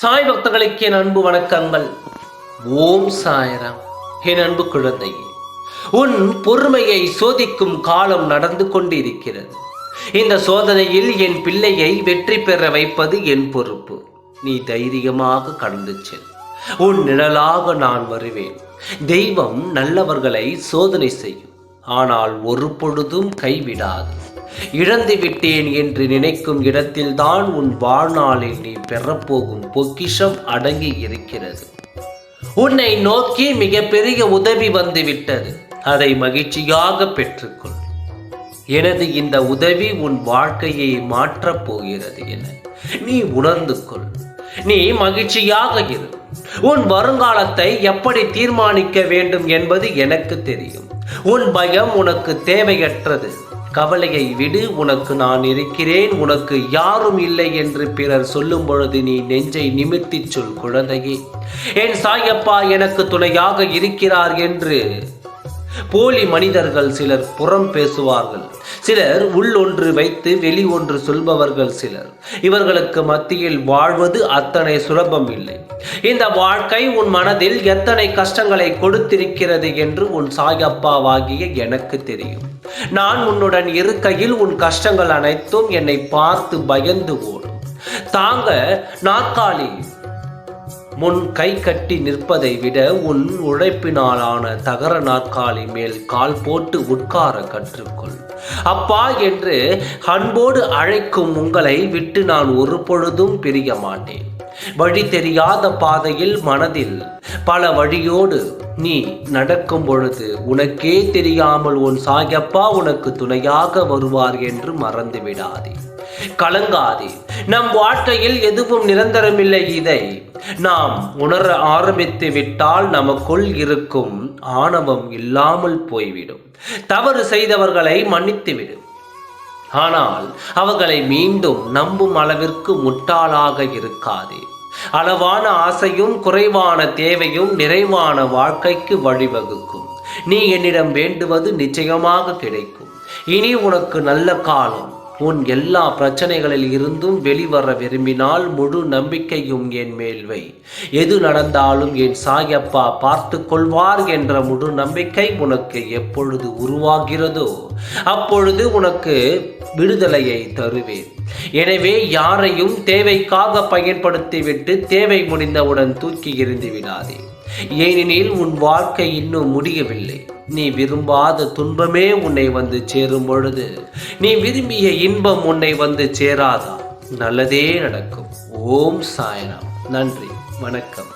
சாய் பக்தர்களுக்கு என் அன்பு வணக்கங்கள். ஓம் சாய்ராம். என் அன்பு குழந்தையே, உன் பொறுமையை சோதிக்கும் காலம் நடந்து கொண்டு இருக்கிறது. இந்த சோதனையில் என் பிள்ளையை வெற்றி பெற வைப்பது என் பொறுப்பு. நீ தைரியமாக கடந்து செல். உன் நிழலாக நான் வருவேன். தெய்வம் நல்லவர்களை சோதனை செய்யும், ஆனால் ஒரு பொழுதும் கைவிடாது. இழந்து விட்டேன் என்று நினைக்கும் இடத்தில்தான் உன் வாழ்நாளில் நீ பெறப்போகும் பொக்கிஷம் அடங்கி இருக்கிறது. உன்னை நோக்கி மிகப்பெரிய உதவி வந்துவிட்டது. அதை மகிழ்ச்சியாக பெற்றுக்கொள். எனது இந்த உதவி உன் வாழ்க்கையை மாற்றப் போகிறது என நீ உணர்ந்து கொள். நீ மகிழ்ச்சியாக இரு. உன் வருங்காலத்தை எப்படி தீர்மானிக்க வேண்டும் என்பது எனக்கு தெரியும். உன் பயம் உனக்கு தேவையற்றது. கவலையை விடு. உனக்கு நான் இருக்கிறேன், உனக்கு யாரும் இல்லை என்று பிறர் சொல்லும் பொழுது நீ நெஞ்சை நிமிர்த்தி சொல், குழந்தையே, என் சாயப்பா எனக்கு துணையாக இருக்கிறார் என்று போலி மனிதர்கள் சிலர் புறம் பேசுவார்கள். சிலர் உள் ஒன்று வைத்து வெளி ஒன்று சொல்பவர்கள் சிலர். இவர்களுக்கு மத்தியில் வாழ்வது அத்தனை சுலபம் இல்லை. இந்த வாழ்க்கை உன் மனதில் எத்தனை கஷ்டங்களை கொடுத்திருக்கிறது என்று உன் சாயப்பாவாகிய எனக்கு தெரியும். நான் உன்னுடன் இருக்கையில் உன் கஷ்டங்கள் அனைத்தும் என்னை பார்த்து பயந்து ஓடும். தாங்க நாற்காலி முன் கை கட்டி நிற்பதை விட உன் உழைப்பினாலான தகர நாற்காலி மேல் கால் போட்டு உட்கார கற்றுக்கொள். அப்பா என்று அன்போடு அழைக்கும் உங்களை விட்டு நான் ஒரு பொழுதும் பிரிய மாட்டேன். வழி தெரியாத பாதையில் மனதில் பல வழியோடு நீ நடக்கும் பொழுது உனக்கே தெரியாமல் உன் சாயப்பா உனக்கு துணையாக வருவார் என்று மறந்து விடாதே. கலங்காதே. நம் வாழ்க்கையில் எதுவும் நிரந்தரமில்லை. இதை நாம் உணர ஆரம்பித்து விட்டால் நமக்குள் இருக்கும் ஆணவம் இல்லாமல் போய்விடும். தவறு செய்தவர்களை மன்னித்துவிடும். ஆனால் அவர்களை மீண்டும் நம்பும் அளவிற்கு முட்டாளாக இருக்காதே. அளவான ஆசையும் குறைவான தேவையும் நிறைவான வாழ்க்கைக்கு வழிவகுக்கும். நீ என்னிடம் வேண்டுவது நிச்சயமாக கிடைக்கும். இனி உனக்கு நல்ல காலம். உன் எல்லா பிரச்சனைகளில் இருந்தும் வெளிவர விரும்பினால் முழு நம்பிக்கையும் என் மேல் வை. எது நடந்தாலும் என் சாயப்பா பார்த்து கொள்வார் என்ற முழு நம்பிக்கை உனக்கு எப்பொழுது உருவாகிறதோ அப்பொழுது உனக்கு விடுதலையை தருவேன். எனவே யாரையும் தேவைக்காக பயன்படுத்திவிட்டு தேவை முடிந்தவுடன் தூக்கி எறிந்து விடாதே. ஏனெனில் உன் வாழ்க்கை இன்னும் முடியவில்லை. நீ விரும்பாத துன்பமே உன்னை வந்து சேரும் பொழுது நீ விரும்பிய இன்பம் உன்னை வந்து சேராதா? நல்லதே நடக்கும். ஓம் சாய்ராம். நன்றி, வணக்கம்.